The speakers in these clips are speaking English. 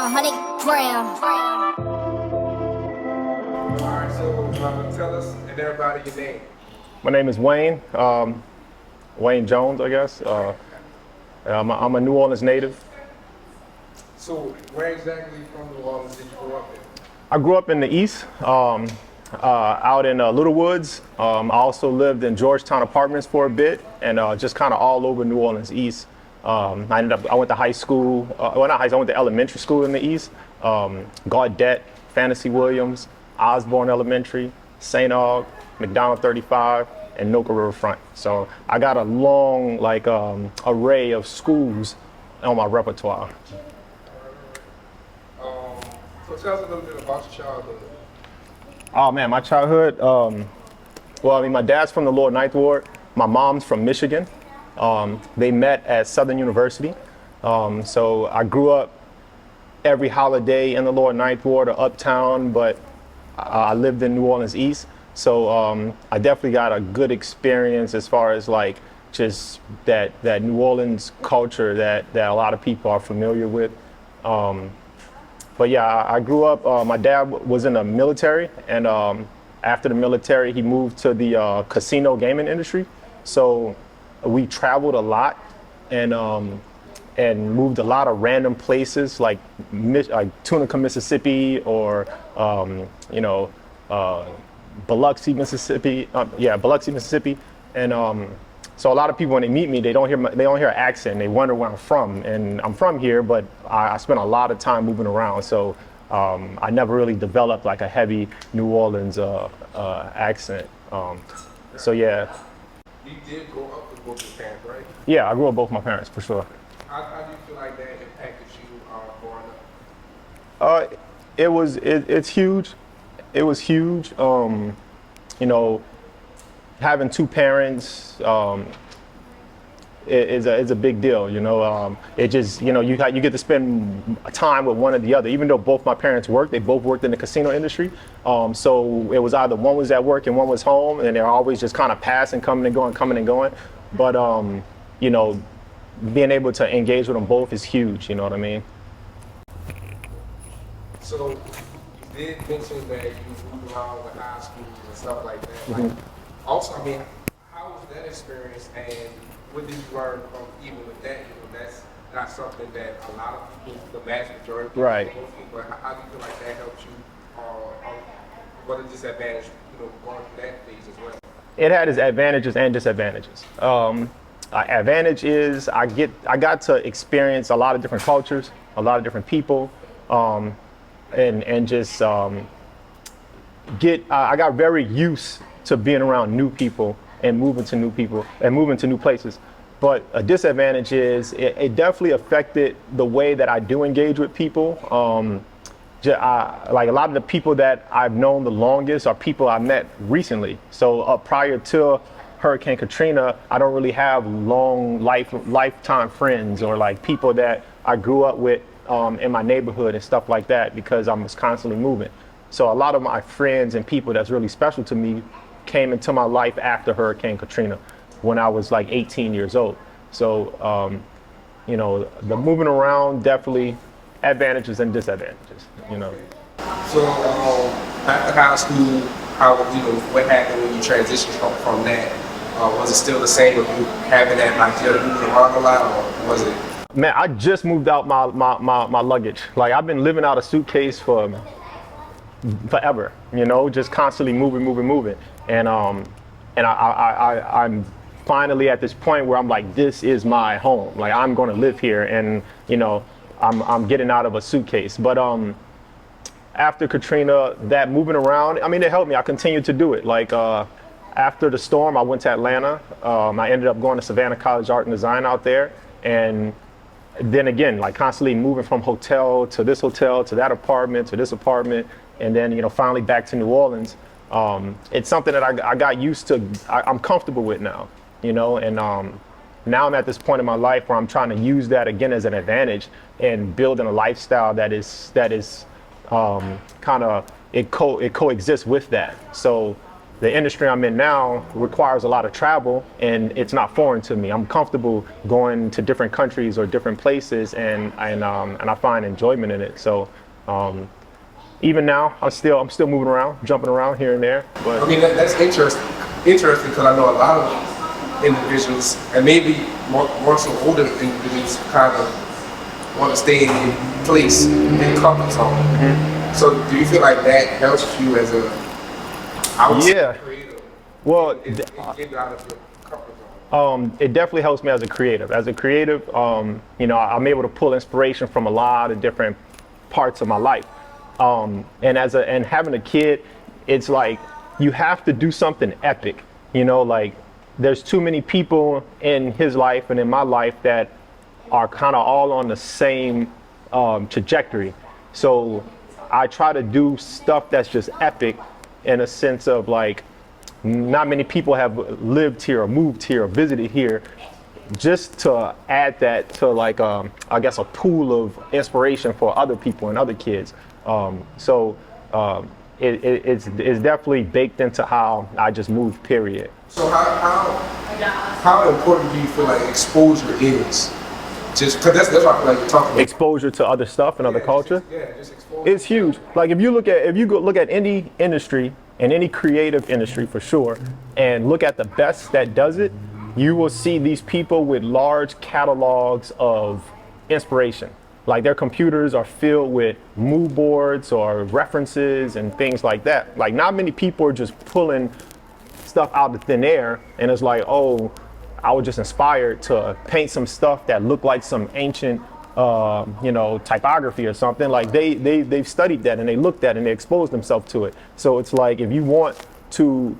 100 gram. All right, so tell us and everybody your name. My name is Wayne, Wayne Jones, I guess. I'm a New Orleans native. So where exactly from New Orleans did you grow up in? I grew up in the East, out in Little Woods. I also lived in Georgetown Apartments for a bit, and just kind of all over New Orleans East. I went to high school, well not high school, I went to elementary school in the East. Gaudet, Fantasy Williams, Osborne Elementary, St. Aug, McDonald 35, and Noka Riverfront. So I got a long array of schools on my repertoire. So tell us a little bit about your childhood. Oh man, my childhood, well, I mean, my dad's from the Lower Ninth Ward. My mom's from Michigan. They met at Southern University. So I grew up every holiday in the Lower Ninth Ward or Uptown, but I lived in New Orleans East. So I definitely got a good experience as far as like just that New Orleans culture that a lot of people are familiar with. But yeah, I grew up, my dad was in the military, and after the military, he moved to the casino gaming industry. So we traveled a lot and moved a lot of random places like Tunica, Mississippi, or Biloxi, Mississippi. Biloxi, Mississippi. And so a lot of people, when they meet me, they don't hear an accent. They wonder where I'm from, and I'm from here, but I spent a lot of time moving around. So I never really developed like a heavy New Orleans accent. So yeah. You did grow up with both your parents, right? Yeah, I grew up with both my parents for sure. How do you feel like that impacted you growing up? It's huge. It was huge. Having two parents is a big deal. It just you get to spend time with one or the other. Even though both my parents worked, they both worked in the casino industry. So it was either one was at work and one was home, and they're always just kind of passing, coming and going. But being able to engage with them both is huge. You know what I mean? So you did mention that you moved around with high schools and stuff like that. Mm-hmm. Also, I mean, how was that experience, and what did you learn from even with that? That's not something that a lot of people, the vast majority of people, right. go through, but how do you feel like that helped you? What a disadvantage, going through that phase as well? It had its advantages and disadvantages. Advantage is I got to experience a lot of different cultures, a lot of different people, and just I got very used to being around new people and moving to new people and moving to new places. But a disadvantage is it definitely affected the way that I do engage with people. Like a lot of the people that I've known the longest are people I met recently. So prior to Hurricane Katrina, I don't really have long lifetime friends or like people that I grew up with in my neighborhood and stuff like that, because I was constantly moving. So a lot of my friends and people that's really special to me came into my life after Hurricane Katrina, when I was like 18 years old. So, the moving around, definitely advantages and disadvantages, So after high school, what happened when you transitioned from that? Was it still the same with you having that, like you're moving around a lot, or was it? Man, I just moved out my luggage. Like I've been living out a suitcase for forever, just constantly moving. And I'm finally at this point where I'm like, this is my home. Like I'm going to live here, and I'm getting out of a suitcase. But after Katrina, that moving around, I mean, it helped me. I continued to do it. Like after the storm, I went to Atlanta. I ended up going to Savannah College Art and Design out there, and then again, like constantly moving from hotel to this hotel to that apartment to this apartment, and then finally back to New Orleans. It's something that I got used to. I'm comfortable with now, and now I'm at this point in my life where I'm trying to use that again as an advantage and building a lifestyle that is kind of it coexists with that. So the industry I'm in now requires a lot of travel, and it's not foreign to me. I'm comfortable going to different countries or different places, and I find enjoyment in it. So even now, I'm still moving around, jumping around here and there. But I mean, that's interesting. Interesting because I know a lot of individuals, and maybe more so older individuals, kind of want to stay in their place, in their comfort zone. Mm-hmm. So do you feel like that helps you as a outside creator? Well, get out of your comfort zone. It definitely helps me as a creative. As a creative, you know, I'm able to pull inspiration from a lot of different parts of my life. And having a kid, it's like you have to do something epic. You know, like there's too many people in his life and in my life that are kind of all on the same trajectory. So I try to do stuff that's just epic in a sense of like, not many people have lived here or moved here or visited here, just to add that to like, I guess a pool of inspiration for other people and other kids. It's definitely baked into how I just move, period. So how important do you feel like exposure is? Just because that's what I feel like you're talking about. Exposure to other stuff and other culture. Just exposure. It's huge. Like if you go look at any industry and any creative industry for sure, and look at the best that does it, you will see these people with large catalogs of inspiration. Like their computers are filled with mood boards or references and things like that. Like not many people are just pulling stuff out of thin air and it's like, oh, I was just inspired to paint some stuff that looked like some ancient, typography or something. Like they've studied that and they looked at it and they exposed themselves to it. So it's like if you want to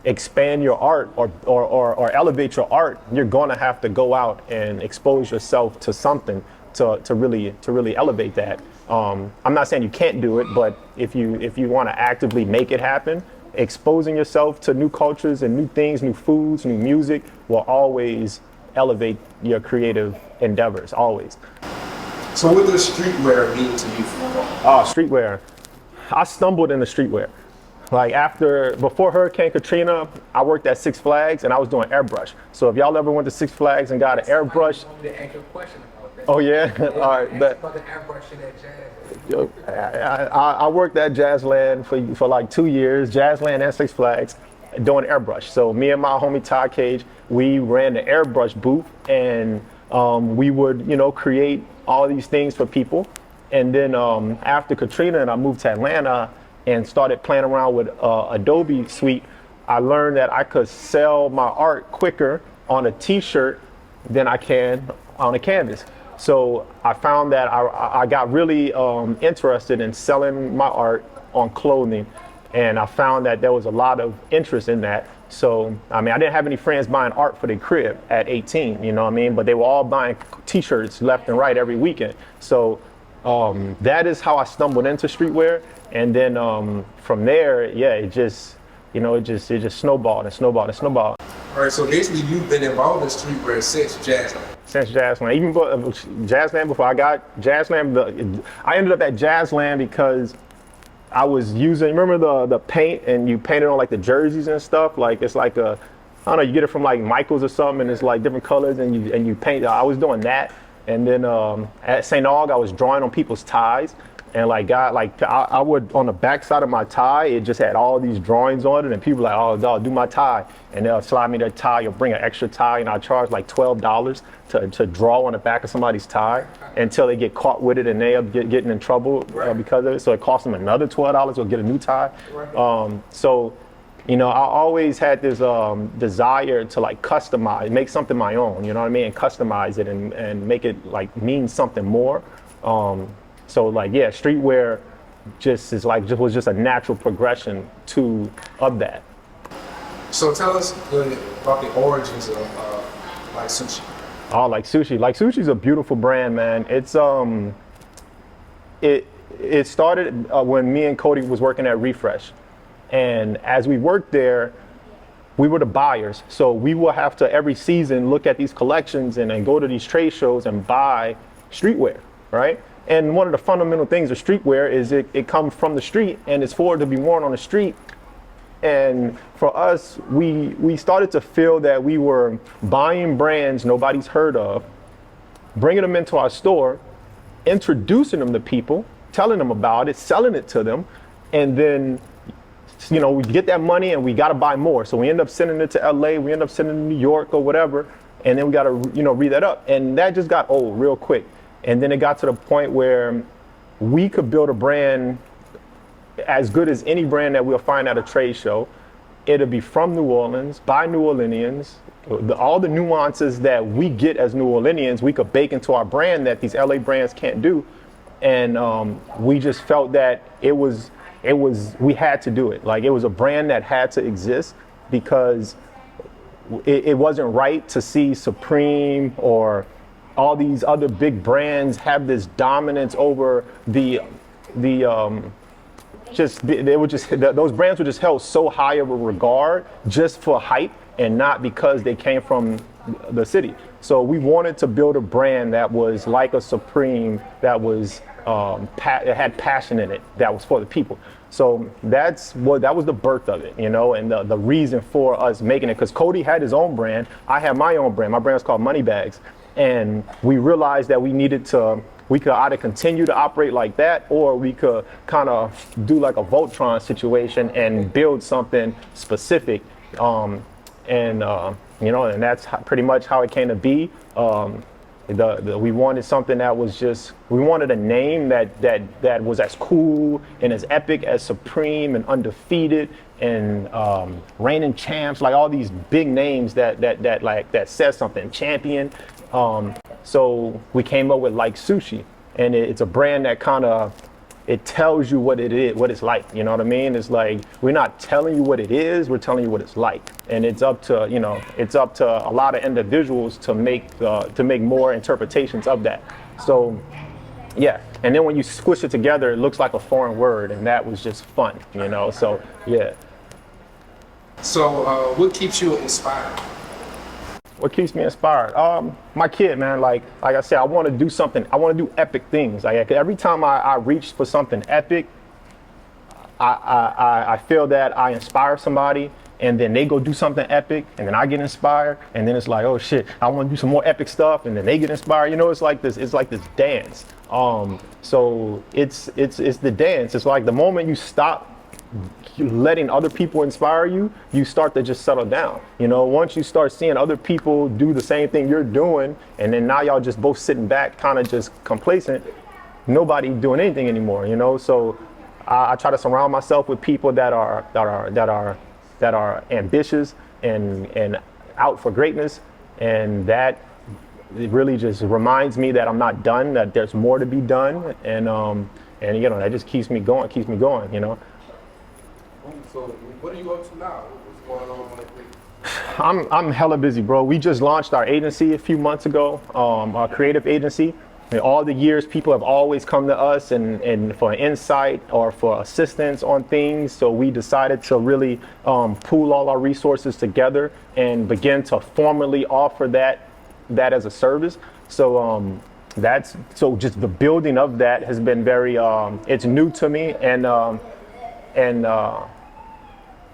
expand your art or elevate your art, you're gonna have to go out and expose yourself to something to really elevate that. I'm not saying you can't do it, but if you want to actively make it happen, exposing yourself to new cultures and new things, new foods, new music will always elevate your creative endeavors, always. So what does streetwear mean to you? Streetwear. I stumbled into streetwear. Like before Hurricane Katrina, I worked at Six Flags and I was doing airbrush. So if y'all ever went to Six Flags and got an airbrush. Oh yeah? All right. I worked at Jazzland for like 2 years, Jazzland and Six Flags, doing airbrush. So me and my homie Todd Cage, we ran the airbrush booth and we would, create all these things for people. And then after Katrina and I moved to Atlanta and started playing around with Adobe Suite, I learned that I could sell my art quicker on a t-shirt than I can on a canvas. So I found that I got really interested in selling my art on clothing, and I found that there was a lot of interest in that. So, I mean, I didn't have any friends buying art for their crib at 18, you know what I mean? But they were all buying t-shirts left and right every weekend. So that is how I stumbled into streetwear. And then from there, it just snowballed and snowballed and snowballed. All right, so basically you've been involved in streetwear since Jazzland. Since Jazzland, even Jazzland, before I got Jazzland, I ended up at Jazzland because I was using, remember the paint and you paint it on like the jerseys and stuff? Like it's like I don't know, you get it from like Michael's or something and it's like different colors and you paint. I was doing that. And then at St. Aug, I was drawing on people's ties. And I would, on the back side of my tie, it just had all these drawings on it, and people were like, oh, dog, do my tie. And they'll slide me their tie or bring an extra tie, and I charge like $12 to draw on the back of somebody's tie until they get caught with it and they end up getting in trouble because of it. So it costs them another $12 to get a new tie. I always had this desire to like customize, make something my own, you know what I mean, and customize it and make it like mean something more. Streetwear was just a natural progression of that. So tell us about the origins of Like Sushi. Oh, Like Sushi. Like Sushi's a beautiful brand, man. It's it started when me and Cody was working at Refresh, and as we worked there, we were the buyers. So we will have to every season look at these collections and go to these trade shows and buy streetwear, right? And one of the fundamental things of streetwear is it comes from the street and it's for it to be worn on the street. And for us, we started to feel that we were buying brands nobody's heard of, bringing them into our store, introducing them to people, telling them about it, selling it to them, and then, you know, we get that money and we got to buy more. So we end up sending it to LA, we end up sending it to New York or whatever, and then we got to, you know, read that up. And that just got old real quick. And then it got to the point where we could build a brand as good as any brand that we'll find at a trade show. It'll be from New Orleans, by New Orleanians. All the nuances that we get as New Orleanians, we could bake into our brand that these LA brands can't do. And we just felt that we had to do it. Like, it was a brand that had to exist, because it wasn't right to see Supreme or all these other big brands have this dominance over those brands were just held so high of a regard just for hype and not because they came from the city. So we wanted to build a brand that was like a Supreme, that was it had passion in it, that was for the people. So that was the birth of it, you know, and the reason for us making it, because Cody had his own brand, I had my own brand. My brand is called Moneybags, and we realized that we could either continue to operate like that, or we could kind of do like a Voltron situation and build something specific. You know, and that's pretty much how it came to be. We wanted something that was we wanted a name that was as cool and as epic as Supreme and Undefeated and Reigning Champs, like all these big names that says something, Champion. So we came up with Like Sushi, and it's a brand that kind of, it tells you what it is, what it's like. You know what I mean? It's like, we're not telling you what it is, we're telling you what it's like. And it's up to a lot of individuals to make more interpretations of that. So yeah, and then when you squish it together, it looks like a foreign word, and that was just fun, you know. So yeah. So what keeps you inspired? What keeps me inspired? My kid, man. Like I said, I want to do something. I want to do epic things. Like, every time I reach for something epic, I feel that I inspire somebody, and then they go do something epic, and then I get inspired, and then it's like, oh shit, I want to do some more epic stuff, and then they get inspired. You know, it's like this dance. So it's the dance. It's like the moment you stop letting other people inspire you, you start to just settle down. You know, once you start seeing other people do the same thing you're doing, and then now y'all just both sitting back, kind of just complacent, nobody doing anything anymore. You know, so I try to surround myself with people that are ambitious and out for greatness, and that it really just reminds me that I'm not done, that there's more to be done, and you know, that just keeps me going. You know. So what are you up to now? What's going on lately? I'm hella busy, bro. We just launched our agency a few months ago, our creative agency. And all the years, people have always come to us and for insight or for assistance on things. So we decided to really pool all our resources together and begin to formally offer that as a service. So just the building of that has been very it's new to me,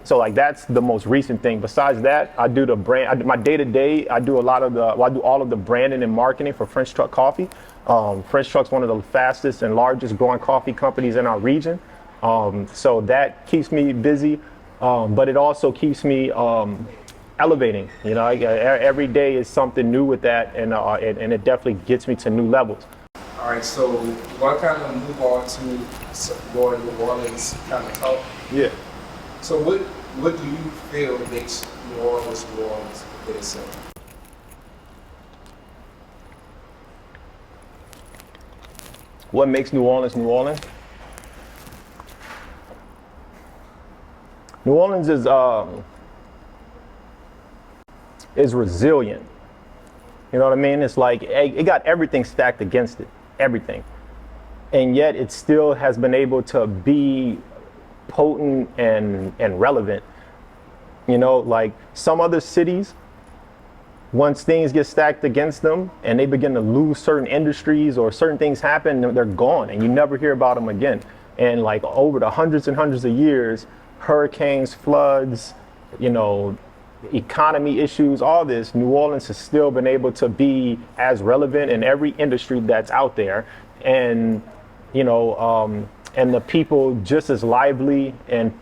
so like that's the most recent thing. Besides that, I do the brand. My day-to-day, I do all of the branding and marketing for French Truck Coffee. French Truck's one of the fastest and largest growing coffee companies in our region. So that keeps me busy, but it also keeps me elevating. You know, every day is something new with that, and it definitely gets me to new levels. All right, so we'll kind of move on to more New Orleans kind of talk. Yeah. So what do you feel makes New Orleans in itself? What makes New Orleans New Orleans? New Orleans is resilient. You know what I mean? It's like it got everything stacked against it, everything. And yet it still has been able to be potent and relevant. You know, like some other cities, once things get stacked against them and they begin to lose certain industries or certain things happen, they're gone and you never hear about them again. And like over the hundreds and hundreds of years, hurricanes, floods, you know, economy issues, all this, New Orleans has still been able to be as relevant in every industry that's out there. And, you know, and the people just as lively and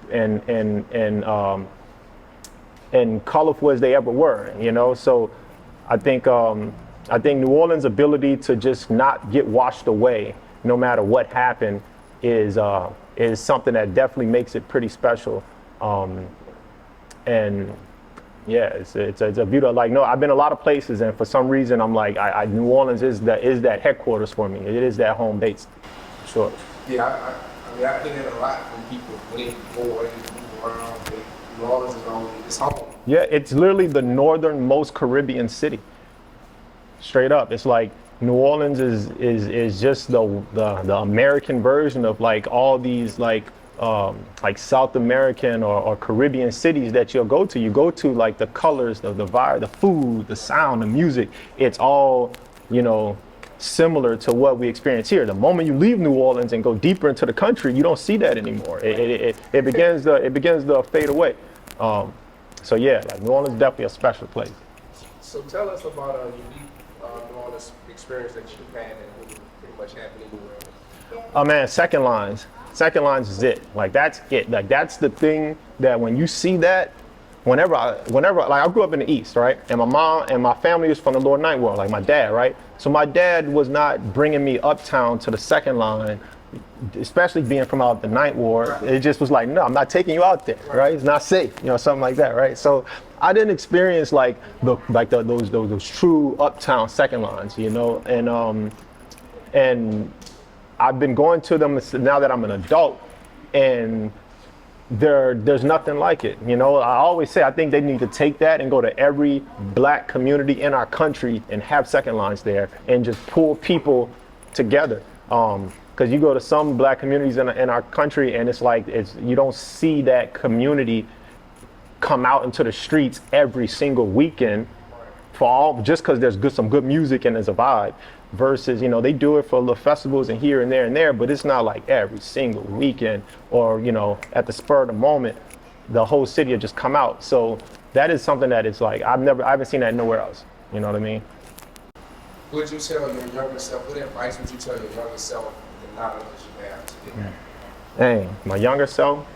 colorful as they ever were, you know? So I think New Orleans' ability to just not get washed away, no matter what happened, is something that definitely makes it pretty special. And yeah, it's a beautiful, like, no, I've been a lot of places, and for some reason I'm like, New Orleans is that headquarters for me. It is that home base, for sure. Yeah, I mean, I've been in a lot from people when they go and move around. New Orleans is only it's home. Yeah, it's literally the northernmost Caribbean city. Straight up, it's like New Orleans is just the American version of like all these like South American or Caribbean cities that you'll go to. You go to like the colors, the vibe, the food, the sound, the music. It's all, you know, similar to what we experience here. The moment you leave New Orleans and go deeper into the country, you don't see that anymore. It begins to fade away. So yeah, like New Orleans is definitely a special place. So tell us about a unique New Orleans experience that you've had that would pretty much happen anywhere. Oh man, second lines. Second lines is it. Like that's it. Like that's the thing that when you see that, whenever like I grew up in the East, right? And my mom and my family is from the Lower Ninth Ward, like my dad, right? So my dad was not bringing me uptown to the second line, especially being from out the Ninth Ward. Right. It just was like, no, I'm not taking you out there, right? It's not safe, you know, something like that, right? So I didn't experience like those true uptown second lines, you know, and I've been going to them now that I'm an adult, and there's nothing like it. You know, I always say I think they need to take that and go to every black community in our country and have second lines there and just pull people together. Because you go to some black communities in our country and it's like you don't see that community come out into the streets every single weekend just because there's some good music and there's a vibe. Versus, you know, they do it for the festivals and here and there, but it's not like every single weekend or, you know, at the spur of the moment, the whole city will just come out. So that is something that is like, I haven't seen that nowhere else. You know what I mean? What would you tell your younger self? What advice would you tell your younger self the knowledge that you have today? Dang, my younger self?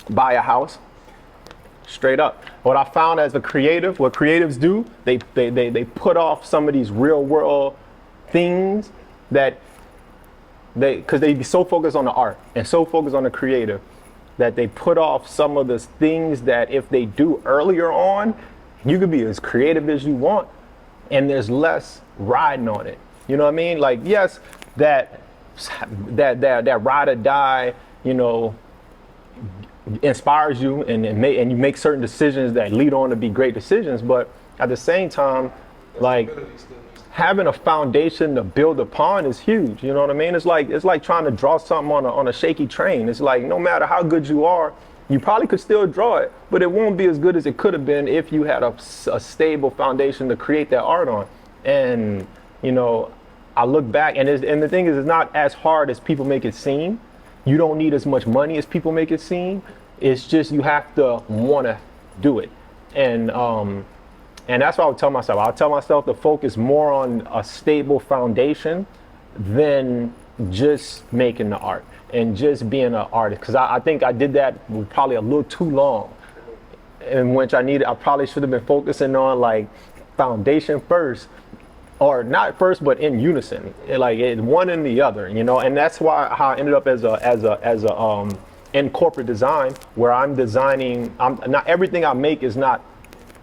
Buy a house. Straight up. What I found as a creative, what creatives do, they put off some of these real world things because they be so focused on the art and so focused on the creative that they put off some of the things that if they do earlier on, you could be as creative as you want and there's less riding on it. You know what I mean? Like, yes, that ride or die, you know, inspires you and you make certain decisions that lead on to be great decisions, but at the same time, like having a foundation to build upon is huge. You know what I mean? It's like trying to draw something on a shaky train. It's like no matter how good you are, you probably could still draw it, but it won't be as good as it could have been if you had a stable foundation to create that art on. And you know, I look back and the thing is, it's not as hard as people make it seem. You don't need as much money as people make it seem. It's just you have to want to do it. And that's what I would tell myself. I'll tell myself to focus more on a stable foundation than just making the art and just being an artist. Because I think I did that probably a little too long, in which I probably should have been focusing on like foundation first. Or not first, but in unison, like one and the other, you know. And that's how I ended up as a in corporate design, where I'm designing. Not everything I make is not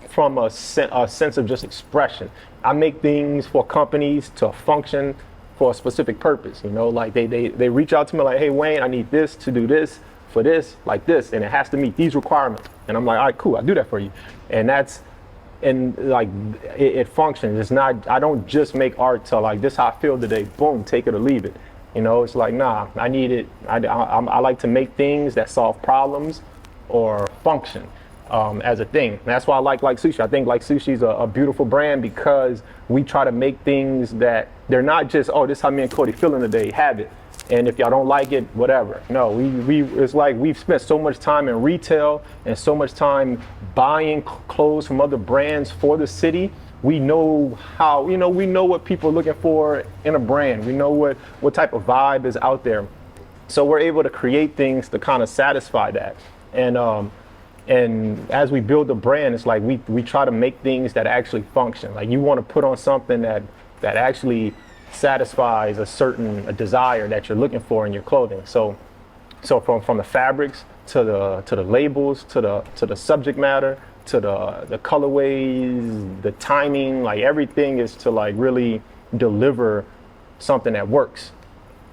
from a sense of just expression. I make things for companies to function for a specific purpose, you know. Like they reach out to me like, hey Wayne, I need this to do this for this, like this, and it has to meet these requirements. And I'm like, all right, cool, I'll do that for you. And like it functions. It's not, I don't just make art to like, this how I feel today, boom, take it or leave it. You know, it's like, nah, I need it. I like to make things that solve problems or function as a thing. And that's why I like Sushi. I think Like Sushi is a beautiful brand because we try to make things that they're not just, oh, this is how me and Cody feeling today, have it. and if y'all don't like it, whatever. No, it's like we've spent so much time in retail and so much time buying clothes from other brands for the city. We know how, you know, we know what people are looking for in a brand. We know what type of vibe is out there. So we're able to create things to kind of satisfy that. And as we build the brand, it's like we try to make things that actually function. Like you want to put on something that actually satisfies a desire that you're looking for in your clothing. So from the fabrics to the labels to the subject matter to the colorways, the timing, like everything is to like really deliver something that works.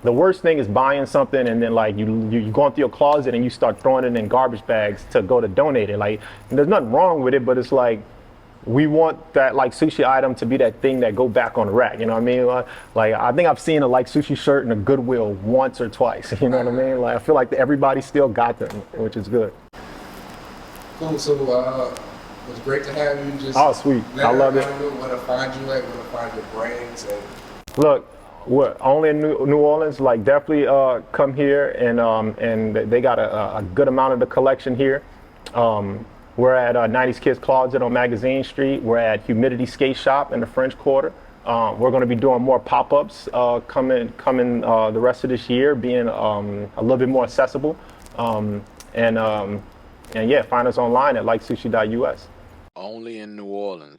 The worst thing is buying something and then like you go into your closet and you start throwing it in garbage bags to go to donate it. Like there's nothing wrong with it, but it's like we want that like sushi item to be that thing that go back on the rack. You know what I mean? Like I think I've seen a like sushi shirt in a Goodwill once or twice. You know what I mean? Like I feel like everybody still got them, which is good. Cool. So it was great to have you. Just oh, sweet. I love it. Where to find you at, where to find your brands. And look. We're only in New Orleans, like definitely come here and they got a good amount of the collection here. We're at 90s Kids Closet on Magazine Street. We're at Humidity Skate Shop in the French Quarter. We're going to be doing more pop-ups coming the rest of this year, being a little bit more accessible. And yeah, find us online at likesushi.us. Only in New Orleans.